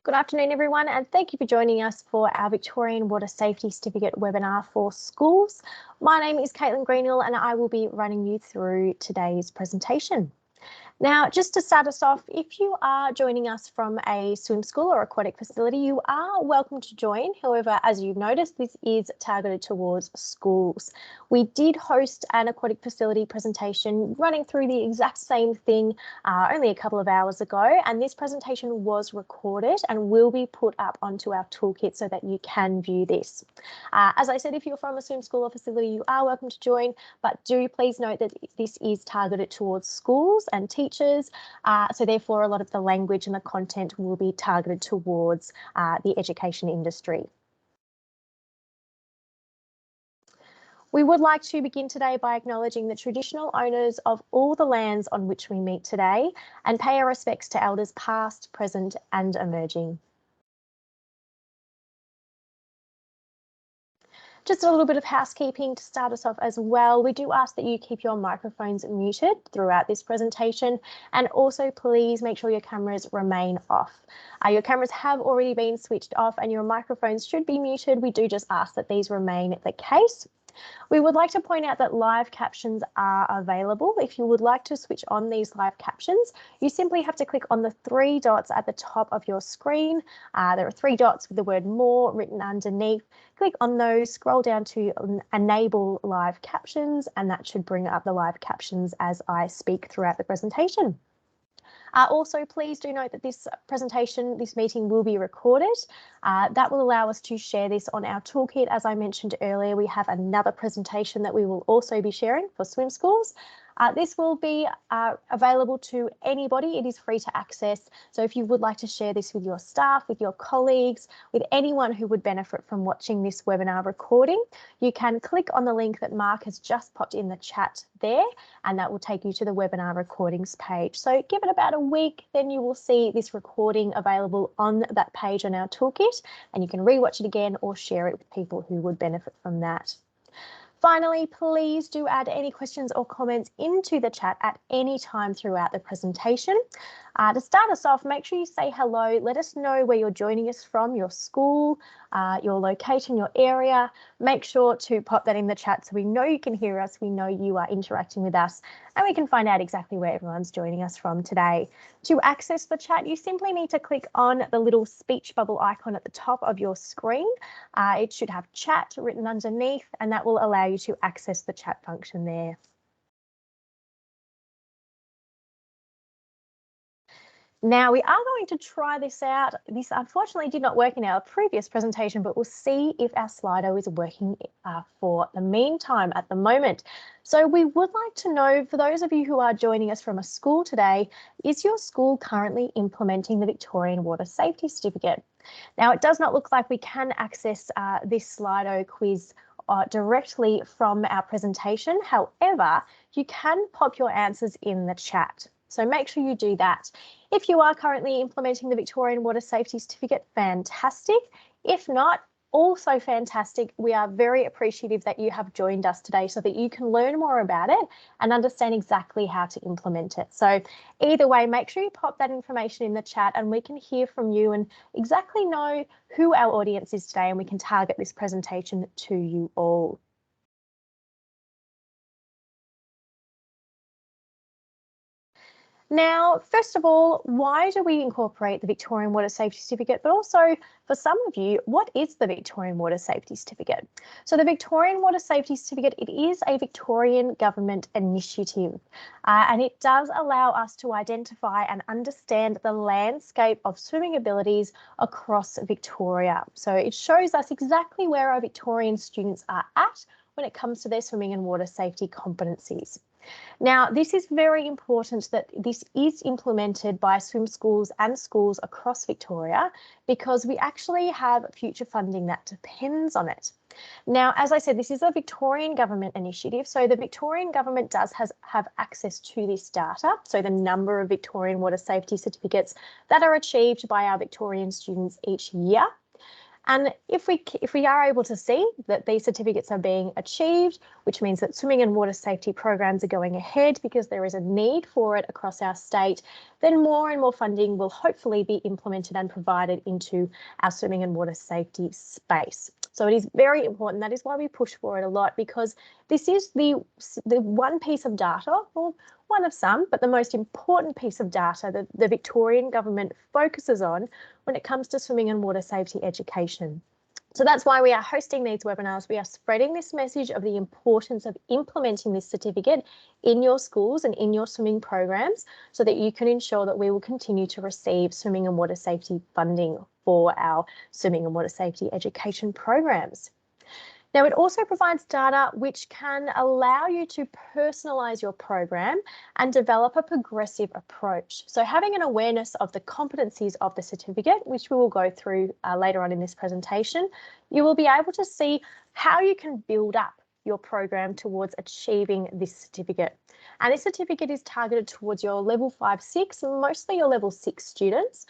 Good afternoon, everyone, and thank you for joining us for our Victorian Water Safety Certificate webinar for schools. My name is Caitlin Greenhill and I will be running you through today's presentation. Now, just to start us off, if you are joining us from a swim school or aquatic facility, you are welcome to join. However, as you've noticed, this is targeted towards schools. We did host an aquatic facility presentation running through the exact same thing only a couple of hours ago, and this presentation was recorded and will be put up onto our toolkit so that you can view this. As I said, if you're from a swim school or facility, you are welcome to join, but do please note that this is targeted towards schools and teachers. So therefore, a lot of the language and the content will be targeted towards the education industry. We would like to begin today by acknowledging the traditional owners of all the lands on which we meet today and pay our respects to elders past, present and emerging. Just a little bit of housekeeping to start us off as well. We do ask that you keep your microphones muted throughout this presentation, and also please make sure your cameras remain off. Your cameras have already been switched off and your microphones should be muted. We do just ask that these remain the case. We would like to point out that live captions are available. If you would like to switch on these live captions, you simply have to click on the three dots at the top of your screen. There are three dots with the word more written underneath. Click on those, scroll down to enable live captions, and that should bring up the live captions as I speak throughout the presentation. Also, please do note that this meeting will be recorded. That will allow us to share this on our toolkit. As I mentioned earlier, we have another presentation that we will also be sharing for swim schools. This will be available to anybody. It is free to access. So if you would like to share this with your staff, with your colleagues, with anyone who would benefit from watching this webinar recording, you can click on the link that Mark has just popped in the chat there, and that will take you to the webinar recordings page. So give it about a week, then you will see this recording available on that page on our toolkit, and you can rewatch it again or share it with people who would benefit from that. Finally, please do add any questions or comments into the chat at any time throughout the presentation. To start us off, make sure you say hello. Let us know where you're joining us from, your school, your location, your area. Make sure to pop that in the chat so we know you can hear us, we know you are interacting with us, and we can find out exactly where everyone's joining us from today. To access the chat, you simply need to click on the little speech bubble icon at the top of your screen. It should have chat written underneath, and that will allow you to access the chat function there. Now we are going to try this out. This unfortunately did not work in our previous presentation, but we'll see if our Slido is working for the meantime at the moment. So we would like to know, for those of you who are joining us from a school today, is your school currently implementing the Victorian Water Safety Certificate? Now it does not look like we can access this Slido quiz directly from our presentation. However, you can pop your answers in the chat. So make sure you do that. If you are currently implementing the Victorian Water Safety Certificate, fantastic. If not, also fantastic. We are very appreciative that you have joined us today so that you can learn more about it and understand exactly how to implement it. So either way, make sure you pop that information in the chat and we can hear from you and exactly know who our audience is today, and we can target this presentation to you all. Now, first of all, why do we incorporate the Victorian Water Safety Certificate? But also, for some of you, what is the Victorian Water Safety Certificate? So the Victorian Water Safety Certificate, it is a Victorian government initiative, and it does allow us to identify and understand the landscape of swimming abilities across Victoria. So it shows us exactly where our Victorian students are at when it comes to their swimming and water safety competencies. Now, this is very important that this is implemented by swim schools and schools across Victoria, because we actually have future funding that depends on it. Now, as I said, this is a Victorian government initiative, so the Victorian government does have access to this data, so the number of Victorian water safety certificates that are achieved by our Victorian students each year. And if we are able to see that these certificates are being achieved, which means that swimming and water safety programs are going ahead because there is a need for it across our state, then more and more funding will hopefully be implemented and provided into our swimming and water safety space. So it is very important. That is why we push for it a lot, because this is the one piece of data, or one of some, but the most important piece of data that the Victorian government focuses on when it comes to swimming and water safety education. So that's why we are hosting these webinars. We are spreading this message of the importance of implementing this certificate in your schools and in your swimming programs so that you can ensure that we will continue to receive swimming and water safety funding for our swimming and water safety education programs. Now, it also provides data which can allow you to personalise your program and develop a progressive approach. So having an awareness of the competencies of the certificate, which we will go through later on in this presentation, you will be able to see how you can build up your program towards achieving this certificate. And this certificate is targeted towards your level 5, 6, and mostly your level 6 students.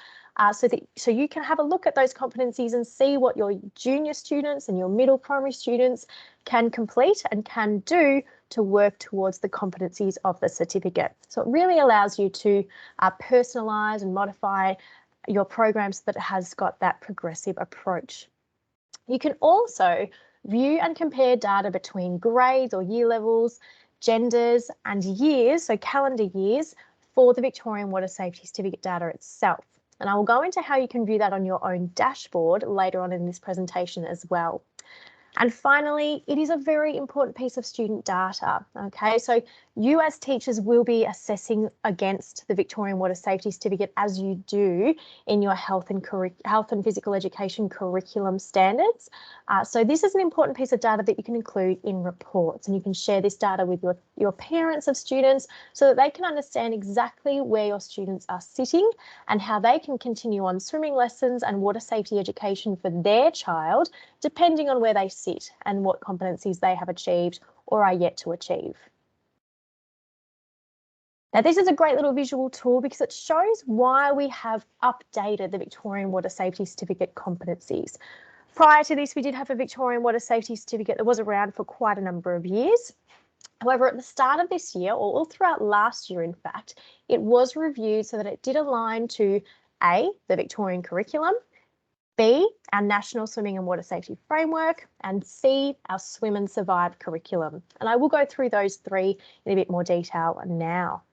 So you can have a look at those competencies and see what your junior students and your middle primary students can complete and can do to work towards the competencies of the certificate. So it really allows you to personalise and modify your program so that it has got that progressive approach. You can also view and compare data between grades or year levels, genders and years, so calendar years, for the Victorian Water Safety Certificate data itself. And I will go into how you can view that on your own dashboard later on in this presentation as well. And finally, it is a very important piece of student data. Okay, so you as teachers will be assessing against the Victorian Water Safety Certificate as you do in your health and physical education curriculum standards. So this is an important piece of data that you can include in reports, and you can share this data with your parents of students so that they can understand exactly where your students are sitting and how they can continue on swimming lessons and water safety education for their child, depending on where they sit and what competencies they have achieved or are yet to achieve. Now, this is a great little visual tool because it shows why we have updated the Victorian Water Safety Certificate competencies. Prior to this, we did have a Victorian Water Safety Certificate that was around for quite a number of years. However, at the start of this year, or all throughout last year, in fact, it was reviewed so that it did align to A, the Victorian Curriculum, B, our National Swimming and Water Safety Framework, and C, our Swim and Survive curriculum. And I will go through those three in a bit more detail now.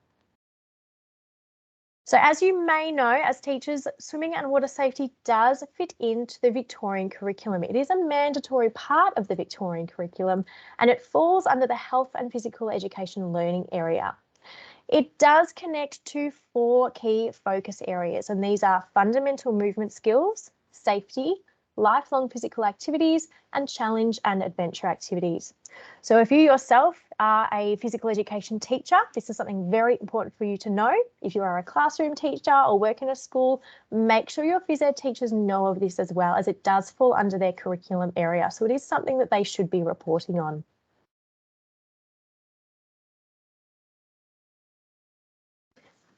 So as you may know, as teachers, swimming and water safety does fit into the Victorian curriculum. It is a mandatory part of the Victorian curriculum, and it falls under the health and physical education learning area. It does connect to 4 key focus areas, and these are fundamental movement skills, safety, lifelong physical activities, and challenge and adventure activities. So if you yourself are a physical education teacher, this is something very important for you to know. If you are a classroom teacher or work in a school, make sure your phys ed teachers know of this as well, as it does fall under their curriculum area. So it is something that they should be reporting on.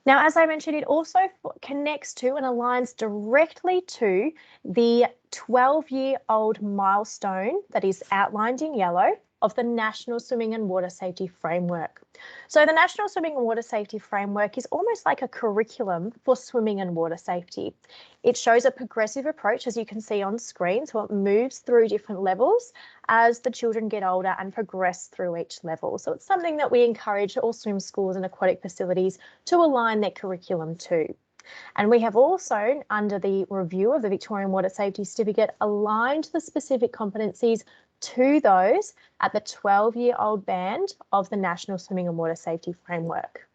Now, as I mentioned, it also connects to and aligns directly to the 12-year-old milestone that is outlined in yellow of the National Swimming and Water Safety Framework. So the National Swimming and Water Safety Framework is almost like a curriculum for swimming and water safety. It shows a progressive approach, as you can see on screen, so it moves through different levels as the children get older and progress through each level. So it's something that we encourage all swim schools and aquatic facilities to align their curriculum to. And we have also, under the review of the Victorian Water Safety Certificate, aligned the specific competencies to those at the 12-year-old band of the National Swimming and Water Safety Framework.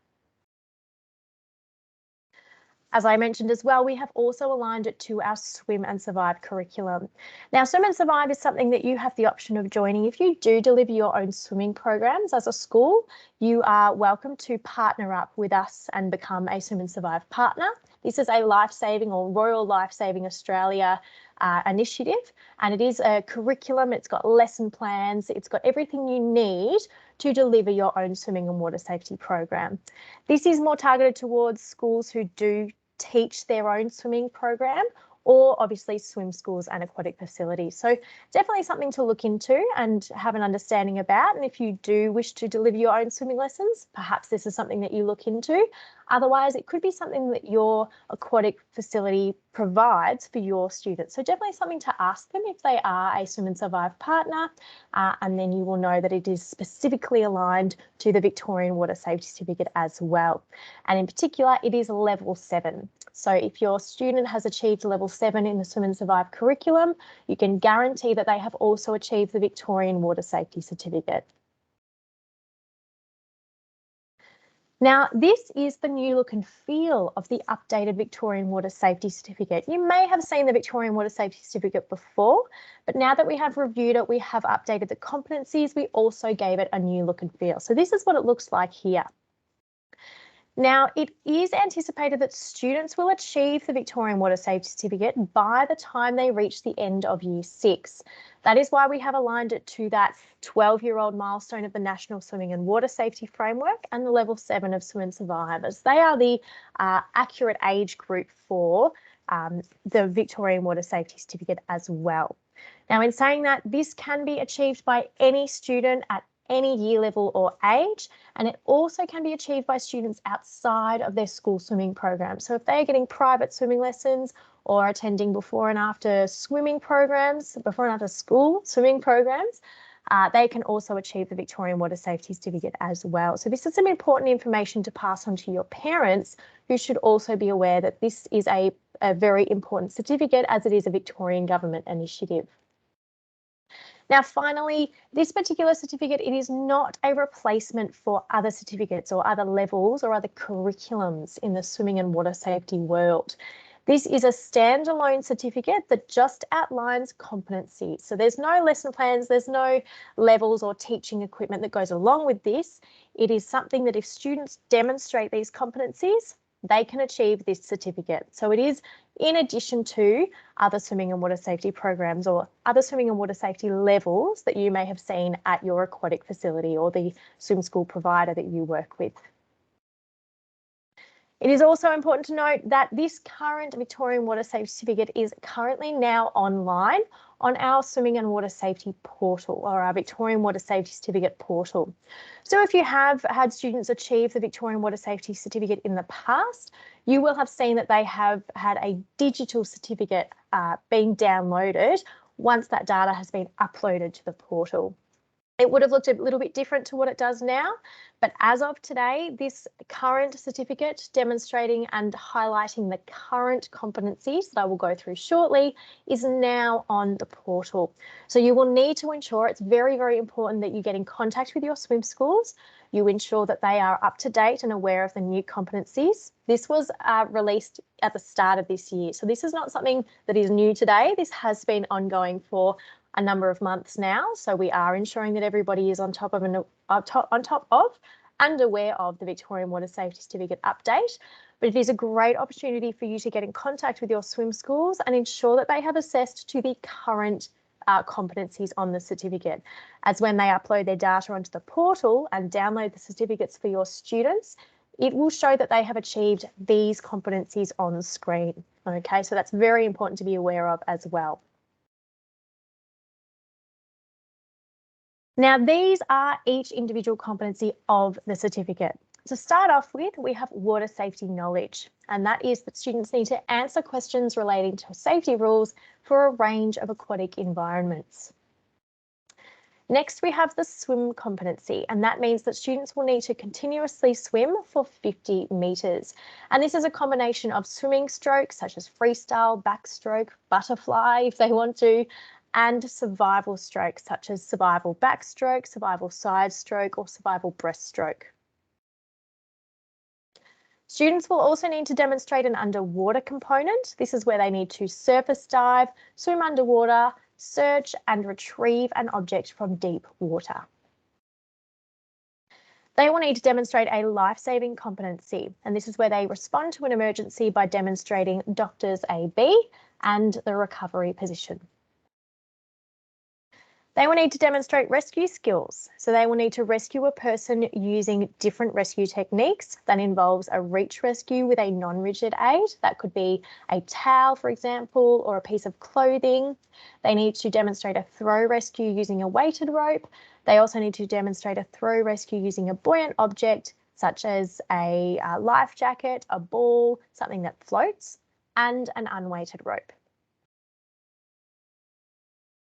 As I mentioned as well, we have also aligned it to our Swim and Survive curriculum. Now, Swim and Survive is something that you have the option of joining. If you do deliver your own swimming programs as a school, you are welcome to partner up with us and become a Swim and Survive partner. This is a Lifesaving or Royal Lifesaving Australia initiative, and it is a curriculum. It's got lesson plans. It's got everything you need to deliver your own swimming and water safety program. This is more targeted towards schools who do teach their own swimming program, or obviously swim schools and aquatic facilities. So definitely something to look into and have an understanding about. And if you do wish to deliver your own swimming lessons, perhaps this is something that you look into. Otherwise, it could be something that your aquatic facility provides for your students. So definitely something to ask them if they are a Swim and Survive partner, and then you will know that it is specifically aligned to the Victorian Water Safety Certificate as well. And in particular, it is level 7. So if your student has achieved level 7 in the Swim and Survive curriculum, you can guarantee that they have also achieved the Victorian Water Safety Certificate. Now, this is the new look and feel of the updated Victorian Water Safety Certificate. You may have seen the Victorian Water Safety Certificate before, but now that we have reviewed it, we have updated the competencies. We also gave it a new look and feel. So this is what it looks like here. Now, it is anticipated that students will achieve the Victorian Water Safety Certificate by the time they reach the end of Year 6. That is why we have aligned it to that 12-year-old milestone of the National Swimming and Water Safety Framework and the Level 7 of Swim and Survive, as they are the accurate age group for the Victorian Water Safety Certificate as well. Now, in saying that, this can be achieved by any student at any year level or age, and it also can be achieved by students outside of their school swimming program. So if they're getting private swimming lessons or attending before and after swimming programs, before and after school swimming programs, they can also achieve the Victorian Water Safety Certificate as well. So this is some important information to pass on to your parents, who should also be aware that this is a very important certificate, as it is a Victorian government initiative. Now, finally, this particular certificate, it is not a replacement for other certificates or other levels or other curriculums in the swimming and water safety world. This is a standalone certificate that just outlines competencies. So there's no lesson plans, there's no levels or teaching equipment that goes along with this. It is something that if students demonstrate these competencies, they can achieve this certificate. So it is in addition to other swimming and water safety programs or other swimming and water safety levels that you may have seen at your aquatic facility or the swim school provider that you work with. It is also important to note that this current Victorian Water Safety Certificate is currently now online on our Swimming and Water Safety portal, or our Victorian Water Safety Certificate portal. So if you have had students achieve the Victorian Water Safety Certificate in the past, you will have seen that they have had a digital certificate being downloaded once that data has been uploaded to the portal. It would have looked a little bit different to what it does now, but as of today, this current certificate demonstrating and highlighting the current competencies that I will go through shortly is now on the portal. So you will need to ensure, it's very, very important that you get in contact with your swim schools. You ensure that they are up to date and aware of the new competencies. This was released at the start of this year. So this is not something that is new today. This has been ongoing for a number of months now. So we are ensuring that everybody is on top of and aware of the Victorian Water Safety Certificate update. But it is a great opportunity for you to get in contact with your swim schools and ensure that they have assessed to the current competencies on the certificate, as when they upload their data onto the portal and download the certificates for your students, it will show that they have achieved these competencies on screen. Okay, so that's very important to be aware of as well. Now, these are each individual competency of the certificate. To start off with, we have water safety knowledge, and that is that students need to answer questions relating to safety rules for a range of aquatic environments. Next, we have the swim competency, and that means that students will need to continuously swim for 50 metres. And this is a combination of swimming strokes such as freestyle, backstroke, butterfly if they want to, and survival strokes such as survival backstroke, survival side stroke, or survival breaststroke. Students will also need to demonstrate an underwater component. This is where they need to surface dive, swim underwater, search and retrieve an object from deep water. They will need to demonstrate a life-saving competency, and this is where they respond to an emergency by demonstrating doctors AB and the recovery position. They will need to demonstrate rescue skills. So they will need to rescue a person using different rescue techniques. That involves a reach rescue with a non-rigid aid. That could be a towel, for example, or a piece of clothing. They need to demonstrate a throw rescue using a weighted rope. They also need to demonstrate a throw rescue using a buoyant object, such as a life jacket, a ball, something that floats, and an unweighted rope.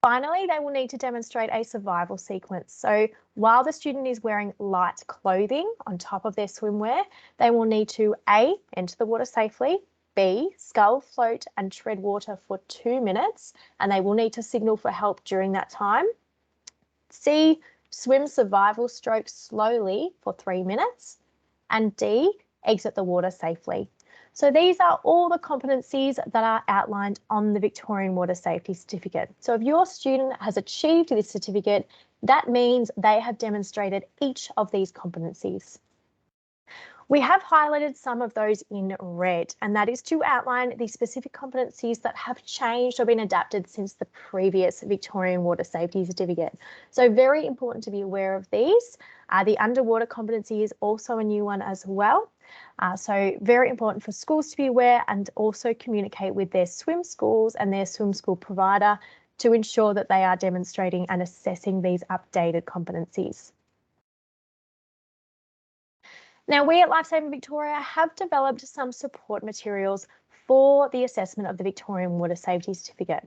Finally, they will need to demonstrate a survival sequence. So while the student is wearing light clothing on top of their swimwear, they will need to A, enter the water safely, B, scull, float and tread water for 2 minutes, and they will need to signal for help during that time. C, swim survival stroke slowly for 3 minutes, and D, exit the water safely. So these are all the competencies that are outlined on the Victorian Water Safety Certificate. So if your student has achieved this certificate, that means they have demonstrated each of these competencies. We have highlighted some of those in red, and that is to outline the specific competencies that have changed or been adapted since the previous Victorian Water Safety Certificate. So very important to be aware of these. The underwater competency is also a new one as well. So very important for schools to be aware and also communicate with their swim schools and their swim school provider to ensure that they are demonstrating and assessing these updated competencies. Now, we at Lifesaving Victoria have developed some support materials for the assessment of the Victorian Water Safety Certificate.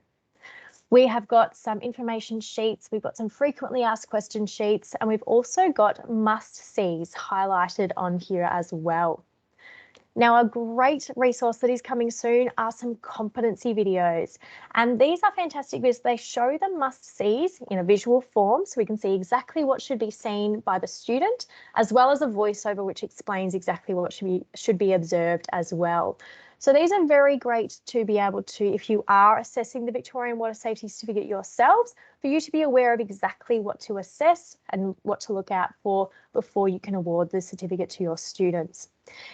We have got some information sheets, we've got some frequently asked question sheets, and we've also got must-sees highlighted on here as well. Now, a great resource that is coming soon are some competency videos. And these are fantastic because they show the must-sees in a visual form, so we can see exactly what should be seen by the student, as well as a voiceover which explains exactly what should be observed as well. So these are very great to be able to, if you are assessing the Victorian Water Safety Certificate yourselves, for you to be aware of exactly what to assess and what to look out for before you can award the certificate to your students.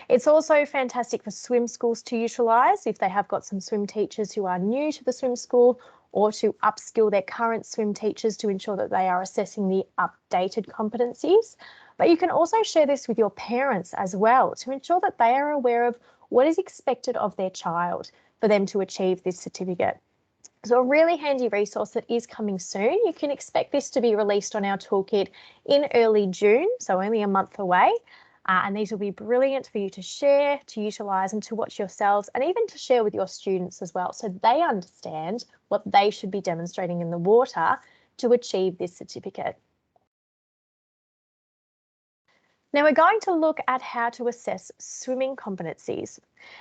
It's also fantastic for swim schools to utilise if they have got some swim teachers who are new to the swim school, or to upskill their current swim teachers to ensure that they are assessing the updated competencies. But you can also share this with your parents as well to ensure that they are aware of what is expected of their child for them to achieve this certificate. So a really handy resource that is coming soon. You can expect this to be released on our toolkit in early June, so only a month away. And these will be brilliant for you to share, to utilise and to watch yourselves, and even to share with your students as well, so they understand what they should be demonstrating in the water to achieve this certificate. Now we're going to look at how to assess swimming competencies.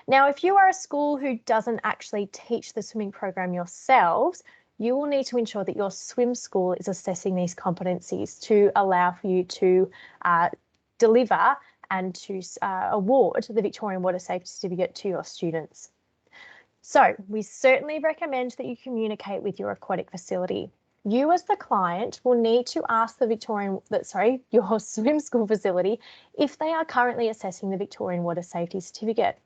Now, if you are a school who doesn't actually teach the swimming program yourselves, you will need to ensure that your swim school is assessing these competencies to allow for you to deliver and to award the Victorian Water Safety Certificate to your students. So we certainly recommend that you communicate with your aquatic facility. You as the client will need to ask your swim school facility if they are currently assessing the Victorian Water Safety Certificate.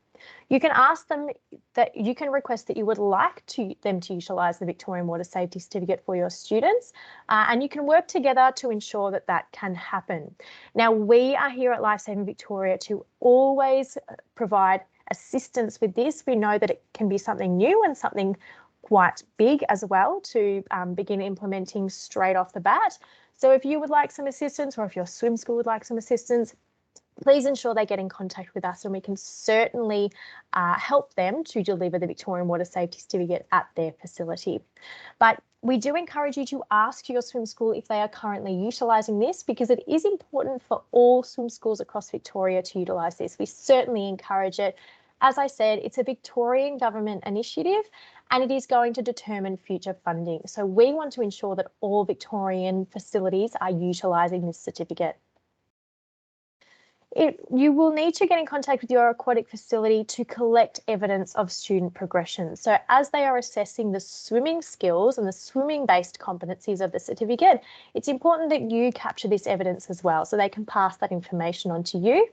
You can ask them that you can request that you would like them to utilise the Victorian Water Safety Certificate for your students, and you can work together to ensure that that can happen. Now, we are here at Lifesaving Victoria to always provide assistance with this. We know that it can be something new and something quite big as well to begin implementing straight off the bat. So if you would like some assistance, or if your swim school would like some assistance, please ensure they get in contact with us, and we can certainly help them to deliver the Victorian Water Safety Certificate at their facility. But we do encourage you to ask your swim school if they are currently utilising this, because it is important for all swim schools across Victoria to utilise this. We certainly encourage it. As I said, it's a Victorian government initiative and it is going to determine future funding. So we want to ensure that all Victorian facilities are utilising this certificate. You will need to get in contact with your aquatic facility to collect evidence of student progression. So as they are assessing the swimming skills and the swimming-based competencies of the certificate, it's important that you capture this evidence as well, so they can pass that information on to you,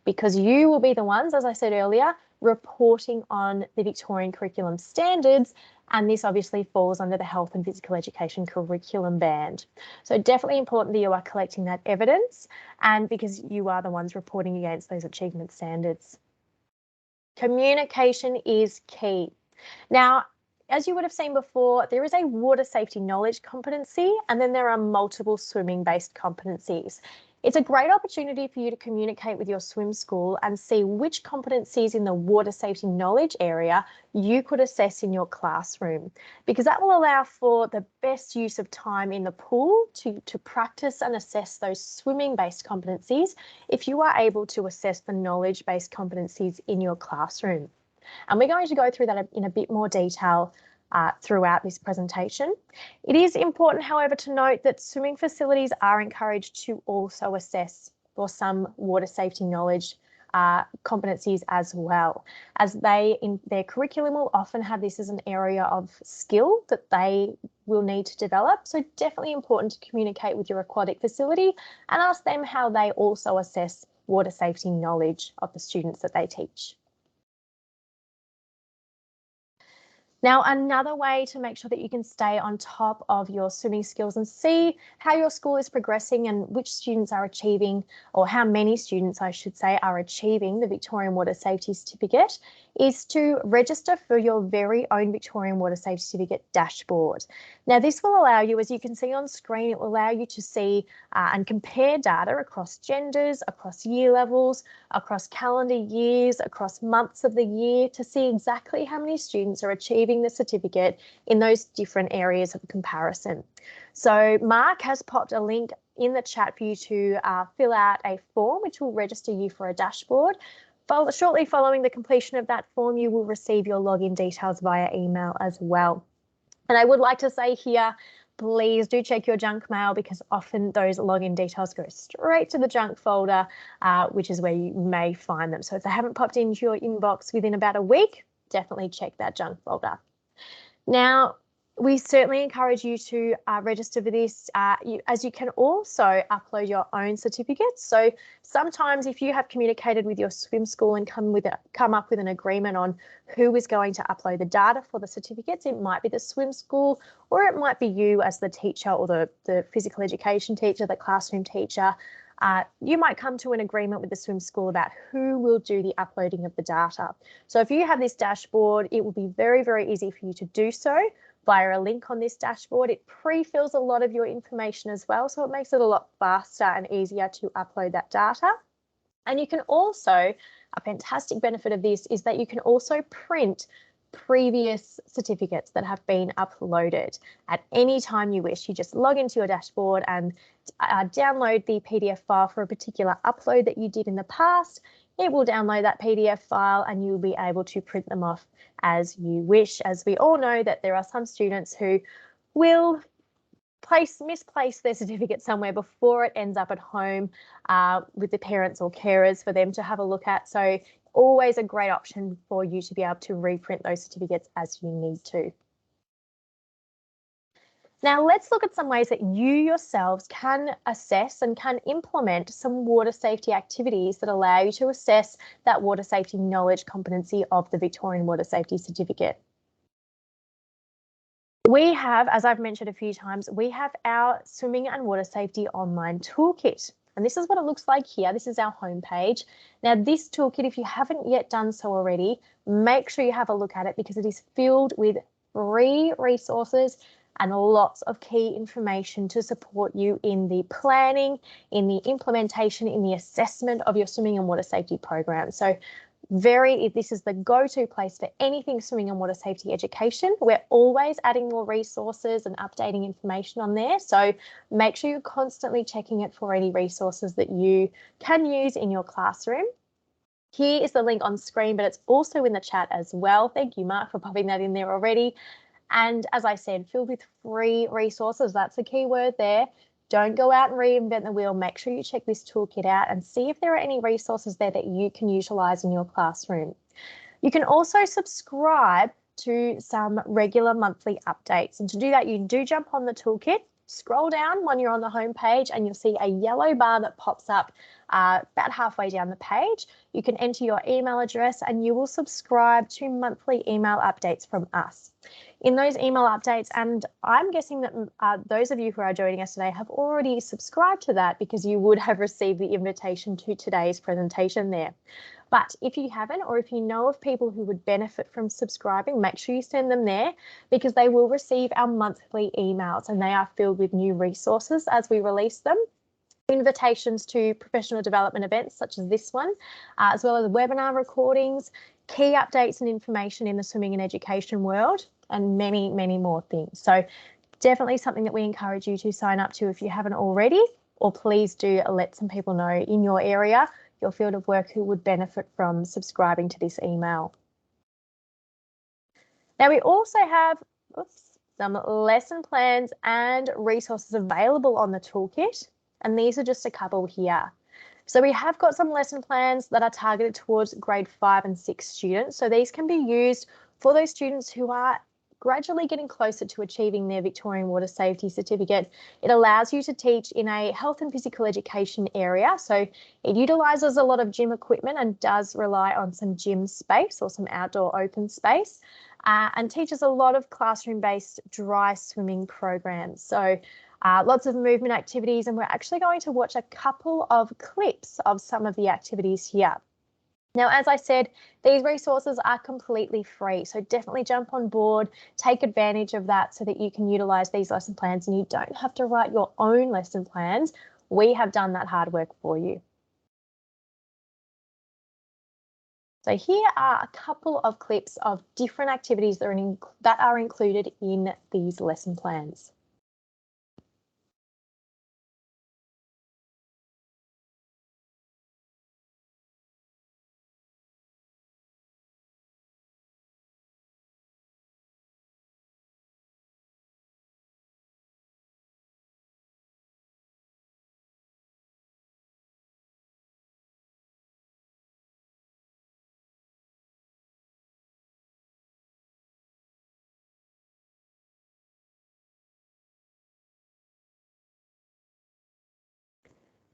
because you will be the ones, as I said earlier, reporting on the Victorian Curriculum standards And this obviously falls under the health and physical education curriculum band. So definitely important that you are collecting that evidence, and because you are the ones reporting against those achievement standards. Communication is key. Now, as you would have seen before, there is a water safety knowledge competency, and then there are multiple swimming-based competencies. It's a great opportunity for you to communicate with your swim school and see which competencies in the water safety knowledge area you could assess in your classroom, because that will allow for the best use of time in the pool to practice and assess those swimming-based competencies if you are able to assess the knowledge-based competencies in your classroom. And we're going to go through that in a bit more detail throughout this presentation. It is important, however, to note that swimming facilities are encouraged to also assess for some water safety knowledge competencies as well, as they in their curriculum will often have this as an area of skill that they will need to develop. So definitely important to communicate with your aquatic facility and ask them how they also assess water safety knowledge of the students that they teach. Now, another way to make sure that you can stay on top of your swimming skills and see how your school is progressing and which students are achieving, or how many students, I should say, are achieving the Victorian Water Safety Certificate, is to register for your very own Victorian Water Safety Certificate dashboard. Now, this will allow you, as you can see on screen, it will allow you to see and compare data across genders, across year levels, across calendar years, across months of the year, to see exactly how many students are achieving the certificate in those different areas of comparison. So Mark has popped a link in the chat for you to fill out a form which will register you for a dashboard. Shortly following the completion of that form, you will receive your login details via email as well. And I would like to say here, please do check your junk mail, because often those login details go straight to the junk folder, which is where you may find them. So if they haven't popped into your inbox within about a week, definitely check that junk folder. Now, we certainly encourage you to register for this, as you can also upload your own certificates. So sometimes if you have communicated with your swim school and come up with an agreement on who is going to upload the data for the certificates, it might be the swim school, or it might be you as the teacher, or the physical education teacher, the classroom teacher. You might come to an agreement with the swim school about who will do the uploading of the data. So if you have this dashboard, it will be very, very easy for you to do so via a link on this dashboard. It pre-fills a lot of your information as well, so it makes it a lot faster and easier to upload that data. And you can also, a fantastic benefit of this is that you can also print previous certificates that have been uploaded at any time you wish. You just log into your dashboard and download the PDF file for a particular upload that you did in the past. It will download that PDF file and you'll be able to print them off as you wish, as we all know that there are some students who will misplace their certificate somewhere before it ends up at home with the parents or carers for them to have a look at. So always a great option for you to be able to reprint those certificates as you need to. Now let's look at some ways that you yourselves can assess and can implement some water safety activities that allow you to assess that water safety knowledge competency of the Victorian Water Safety Certificate. We have, as I've mentioned a few times, we have our swimming and water safety online toolkit. And this is what it looks like here. This is our homepage. Now this toolkit, if you haven't yet done so already, make sure you have a look at it, because it is filled with free resources and lots of key information to support you in the planning, in the implementation, in the assessment of your swimming and water safety program. So this is the go-to place for anything swimming and water safety education. We're always adding more resources and updating information on there. So make sure you're constantly checking it for any resources that you can use in your classroom. Here is the link on screen, but it's also in the chat as well. Thank you, Mark, for popping that in there already. And as I said, filled with free resources. That's the key word there. Don't go out and reinvent the wheel. Make sure you check this toolkit out and see if there are any resources there that you can utilise in your classroom. You can also subscribe to some regular monthly updates. And to do that, you do jump on the toolkit, scroll down when you're on the home page, and you'll see a yellow bar that pops up about halfway down the page. You can enter your email address and you will subscribe to monthly email updates from us. in those email updates. And I'm guessing that those of you who are joining us today have already subscribed to that because you would have received the invitation to today's presentation there. But if you haven't, or if you know of people who would benefit from subscribing, make sure you send them there because they will receive our monthly emails and they are filled with new resources as we release them. Invitations to professional development events such as this one, as well as webinar recordings, key updates and information in the swimming and education world, and many, many more things. So definitely something that we encourage you to sign up to if you haven't already, or please do let some people know in your area, your field of work, who would benefit from subscribing to this email. Now we also have some lesson plans and resources available on the toolkit, and these are just a couple here. So we have got some lesson plans that are targeted towards grade 5 and 6 students. So these can be used for those students who are gradually getting closer to achieving their Victorian Water Safety Certificate. It allows you to teach in a health and physical education area. So it utilises a lot of gym equipment and does rely on some gym space or some outdoor open space, and teaches a lot of classroom-based dry swimming programs. So lots of movement activities, and we're actually going to watch a couple of clips of some of the activities here. Now, as I said, these resources are completely free, so definitely jump on board, take advantage of that so that you can utilise these lesson plans and you don't have to write your own lesson plans. We have done that hard work for you. So here are a couple of clips of different activities that are included in these lesson plans.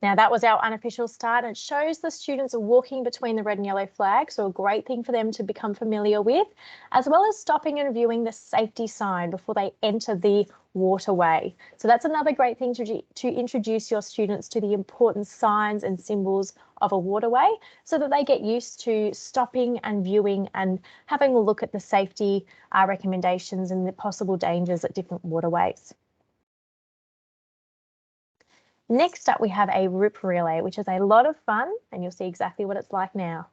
Now that was our unofficial start. It shows the students are walking between the red and yellow flags, so a great thing for them to become familiar with, as well as stopping and viewing the safety sign before they enter the waterway. So that's another great thing to introduce your students to the important signs and symbols of a waterway so that they get used to stopping and viewing and having a look at the safety recommendations and the possible dangers at different waterways. Next up, we have a rip relay, which is a lot of fun, and you'll see exactly what it's like now.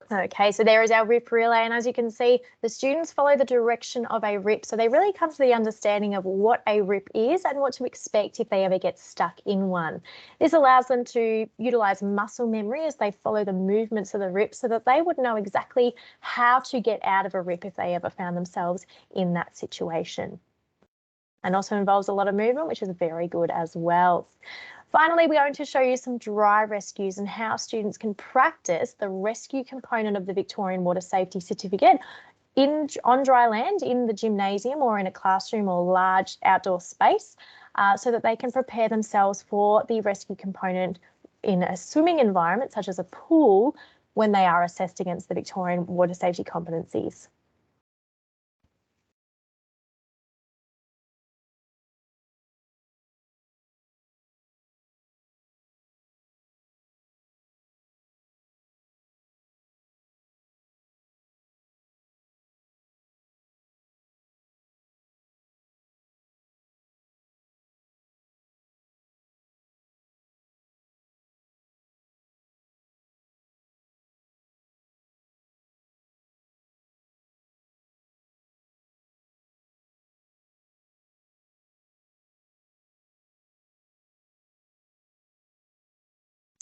Okay, so there is our rip relay, and as you can see, the students follow the direction of a rip, so they really come to the understanding of what a rip is and what to expect if they ever get stuck in one. This allows them to utilise muscle memory as they follow the movements of the rip so that they would know exactly how to get out of a rip if they ever found themselves in that situation. And also involves a lot of movement, which is very good as well. Finally, we're going to show you some dry rescues and how students can practice the rescue component of the Victorian Water Safety Certificate on dry land, in the gymnasium or in a classroom or large outdoor space, so that they can prepare themselves for the rescue component in a swimming environment, such as a pool, when they are assessed against the Victorian Water Safety competencies.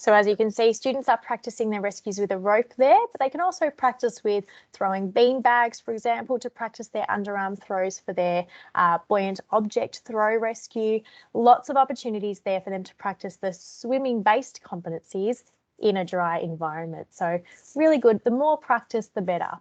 So as you can see, students are practicing their rescues with a rope there, but they can also practice with throwing bean bags, for example, to practice their underarm throws for their buoyant object throw rescue. Lots of opportunities there for them to practice the swimming-based competencies in a dry environment. So really good. The more practice, the better.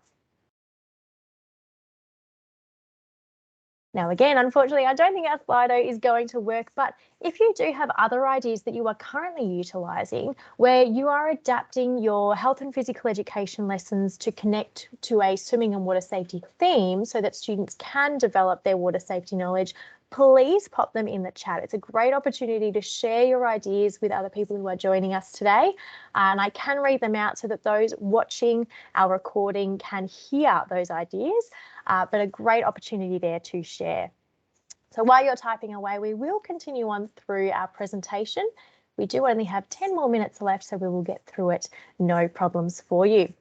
Now, again, unfortunately, I don't think our Slido is going to work, but if you do have other ideas that you are currently utilising where you are adapting your health and physical education lessons to connect to a swimming and water safety theme so that students can develop their water safety knowledge, please pop them in the chat. It's a great opportunity to share your ideas with other people who are joining us today. And I can read them out so that those watching our recording can hear those ideas. But a great opportunity there to share. So while you're typing away, we will continue on through our presentation. We do only have 10 more minutes left, so we will get through it, no problems for you.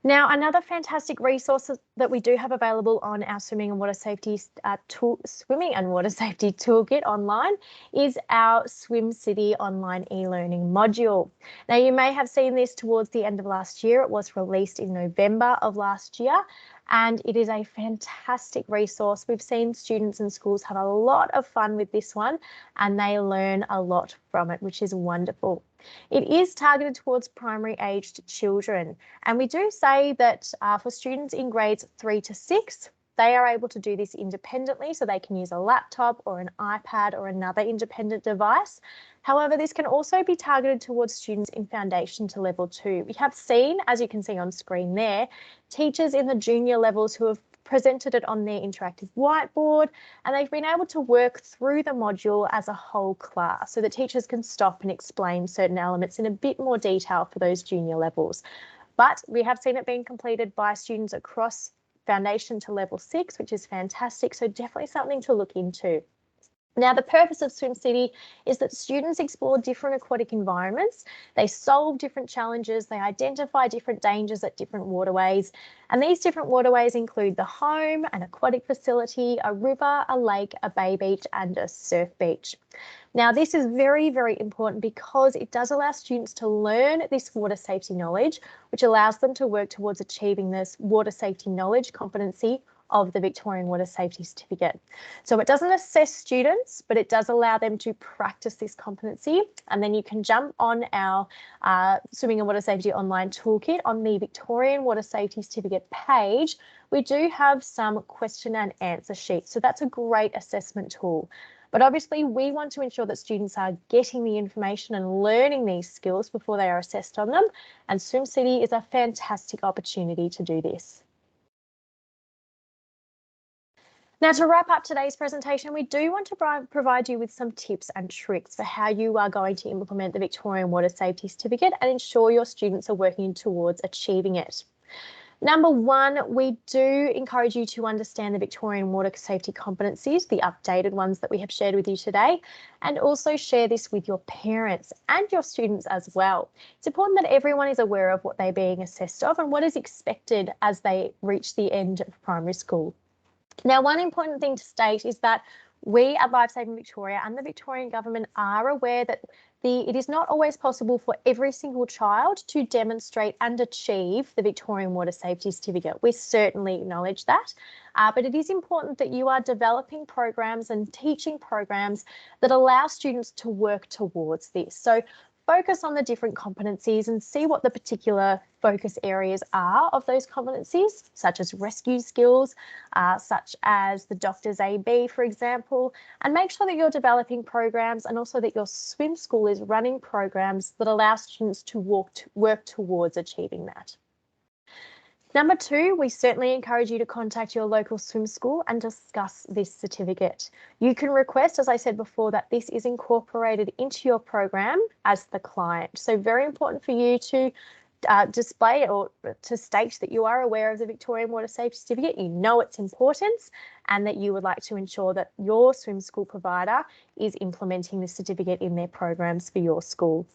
Now, another fantastic resource that we do have available on our swimming and water safety toolkit online is our Swim City online e-learning module. Now, you may have seen this towards the end of last year. It was released in November of last year, and it is a fantastic resource. We've seen students and schools have a lot of fun with this one, and they learn a lot from it, which is wonderful. It is targeted towards primary aged children, and we do say that for students in grades 3 to 6, they are able to do this independently, so they can use a laptop or an iPad or another independent device. However, this can also be targeted towards students in foundation to level 2. We have seen, as you can see on screen there, teachers in the junior levels who have presented it on their interactive whiteboard, and they've been able to work through the module as a whole class so that teachers can stop and explain certain elements in a bit more detail for those junior levels. But we have seen it being completed by students across foundation to level 6, which is fantastic. So definitely something to look into. Now, the purpose of Swim City is that students explore different aquatic environments, they solve different challenges, they identify different dangers at different waterways, and these different waterways include the home, an aquatic facility, a river, a lake, a bay beach, and a surf beach. Now, this is very, very important because it does allow students to learn this water safety knowledge, which allows them to work towards achieving this water safety knowledge competency of the Victorian Water Safety Certificate. So it doesn't assess students, but it does allow them to practice this competency. And then you can jump on our Swimming and Water Safety online toolkit on the Victorian Water Safety Certificate page. We do have some question and answer sheets. So that's a great assessment tool. But obviously, we want to ensure that students are getting the information and learning these skills before they are assessed on them. And Swim City is a fantastic opportunity to do this. Now, to wrap up today's presentation, we do want to provide you with some tips and tricks for how you are going to implement the Victorian Water Safety Certificate and ensure your students are working towards achieving it. Number one, we do encourage you to understand the Victorian water safety competencies, the updated ones that we have shared with you today, and also share this with your parents and your students as well. It's important that everyone is aware of what they're being assessed of and what is expected as they reach the end of primary school. Now, one important thing to state is that we at Lifesaving Victoria and the Victorian Government are aware that it is not always possible for every single child to demonstrate and achieve the Victorian Water Safety Certificate. We certainly acknowledge that, but it is important that you are developing programs and teaching programs that allow students to work towards this. So focus on the different competencies and see what the particular focus areas are of those competencies, such as rescue skills, such as the doctor's AB, for example, and make sure that you're developing programs and also that your swim school is running programs that allow students to work towards achieving that. Number two, we certainly encourage you to contact your local swim school and discuss this certificate. You can request, as I said before, that this is incorporated into your program as the client. So very important for you to display or to state that you are aware of the Victorian Water Safety Certificate, you know its importance, and that you would like to ensure that your swim school provider is implementing this certificate in their programs for your school.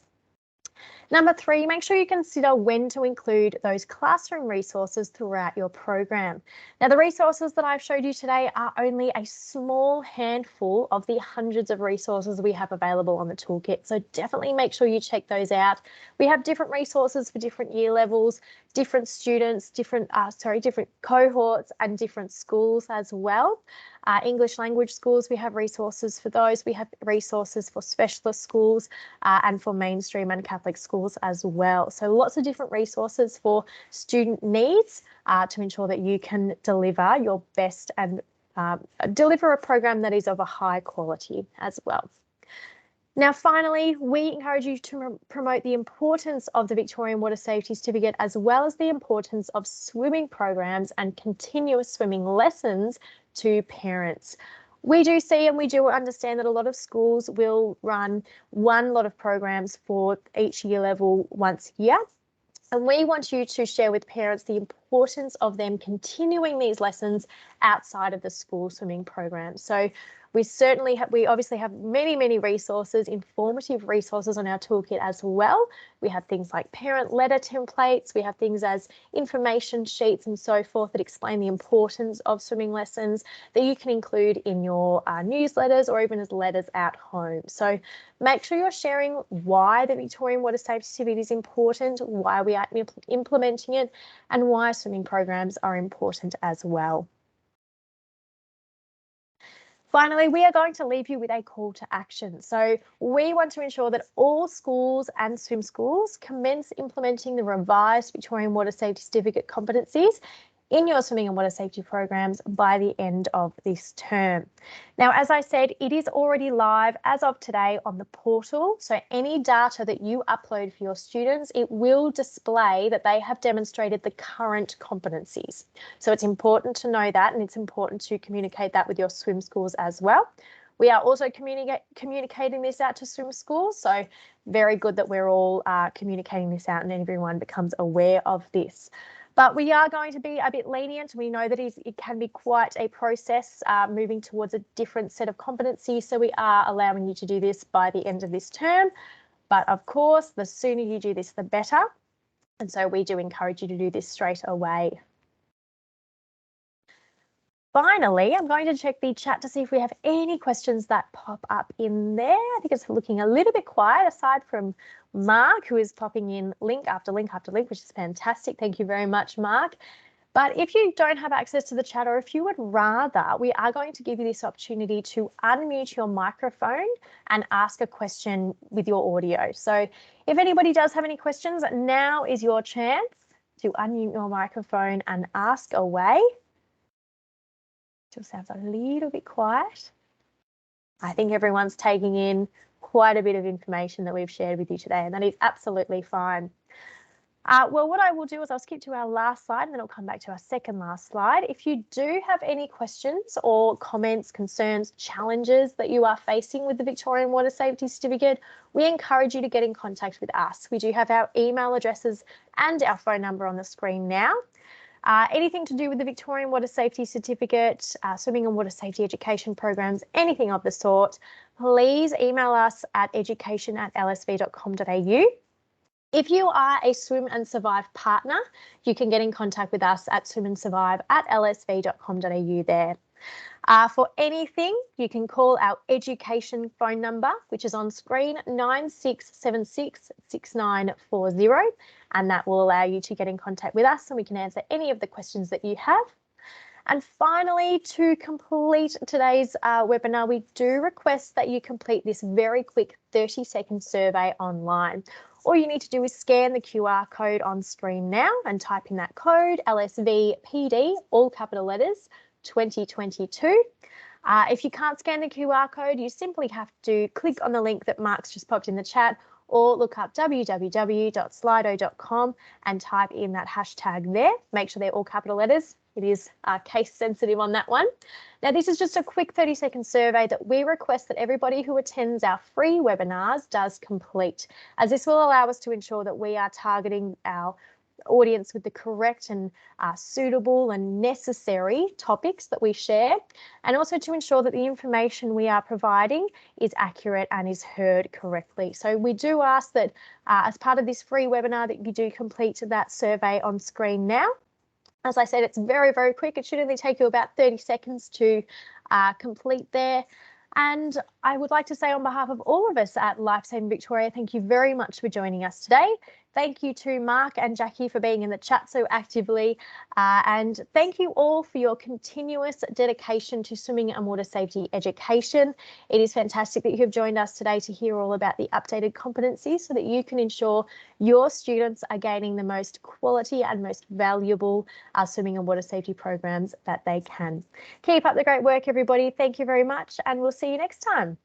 Number 3, make sure you consider when to include those classroom resources throughout your program. Now, the resources that I've showed you today are only a small handful of the hundreds of resources we have available on the toolkit. So definitely make sure you check those out. We have different resources for different year levels, different students, different cohorts and different schools as well. English language schools, we have resources for those. We have resources for specialist schools and for mainstream and Catholic schools as well. So lots of different resources for student needs to ensure that you can deliver your best and deliver a program that is of a high quality as well. Now, finally, we encourage you to promote the importance of the Victorian Water Safety Certificate, as well as the importance of swimming programs and continuous swimming lessons to parents. We do see and we do understand that a lot of schools will run one lot of programs for each year level once a year. And we want you to share with parents the importance of them continuing these lessons outside of the school swimming program. So we obviously have many resources, informative resources on our toolkit as well. We have things like parent letter templates. We have things as information sheets and so forth that explain the importance of swimming lessons that you can include in your newsletters or even as letters at home. So make sure you're sharing why the Victorian Water Safety Certificate is important, why we are implementing it, and why swimming programs are important as well. Finally, we are going to leave you with a call to action. So we want to ensure that all schools and swim schools commence implementing the revised Victorian Water Safety Certificate competencies in your swimming and water safety programs by the end of this term. Now, as I said, it is already live as of today on the portal. So any data that you upload for your students, it will display that they have demonstrated the current competencies. So it's important to know that, and it's important to communicate that with your swim schools as well. We are also communicating this out to swim schools. So very good that we're all communicating this out and everyone becomes aware of this. But we are going to be a bit lenient. We know that it can be quite a process moving towards a different set of competencies. So we are allowing you to do this by the end of this term. But of course, the sooner you do this, the better. And so we do encourage you to do this straight away. Finally, I'm going to check the chat to see if we have any questions that pop up in there. I think it's looking a little bit quiet aside from Mark, who is popping in link after link after link, which is fantastic. Thank you very much, Mark. But if you don't have access to the chat, or if you would rather, we are going to give you this opportunity to unmute your microphone and ask a question with your audio. So if anybody does have any questions, now is your chance to unmute your microphone and ask away. Still sounds a little bit quiet. I think everyone's taking in quite a bit of information that we've shared with you today, and that is absolutely fine. Well, what I will do is I'll skip to our last slide and then I'll come back to our second last slide. If you do have any questions or comments, concerns, challenges that you are facing with the Victorian Water Safety Certificate, we encourage you to get in contact with us. We do have our email addresses and our phone number on the screen now. Anything to do with the Victorian Water Safety Certificate, swimming and water safety education programs, anything of the sort, please email us at education@lsv.com.au. If you are a Swim and Survive partner, you can get in contact with us at swimandsurvive@lsv.com.au there. For anything, you can call our education phone number, which is on screen, 96766940, and that will allow you to get in contact with us and we can answer any of the questions that you have. And finally, to complete today's webinar, we do request that you complete this very quick 30-second survey online. All you need to do is scan the QR code on screen now and type in that code, LSVPD, all capital letters, 2022. If you can't scan the QR code, you simply have to click on the link that Mark's just popped in the chat or look up www.slido.com and type in that hashtag there. Make sure they're all capital letters. It is case sensitive on that one. Now, this is just a quick 30-second survey that we request that everybody who attends our free webinars does complete, as this will allow us to ensure that we are targeting our audience with the correct and suitable and necessary topics that we share, and also to ensure that the information we are providing is accurate and is heard correctly. So we do ask that as part of this free webinar that you do complete that survey on screen now. As I said, it's very, very quick. It should only take you about 30 seconds to complete there. And I would like to say on behalf of all of us at Lifesaving Victoria, thank you very much for joining us today. Thank you to Mark and Jackie for being in the chat so actively. And thank you all for your continuous dedication to swimming and water safety education. It is fantastic that you have joined us today to hear all about the updated competencies so that you can ensure your students are gaining the most quality and most valuable swimming and water safety programs that they can. Keep up the great work, everybody. Thank you very much, and we'll see you next time.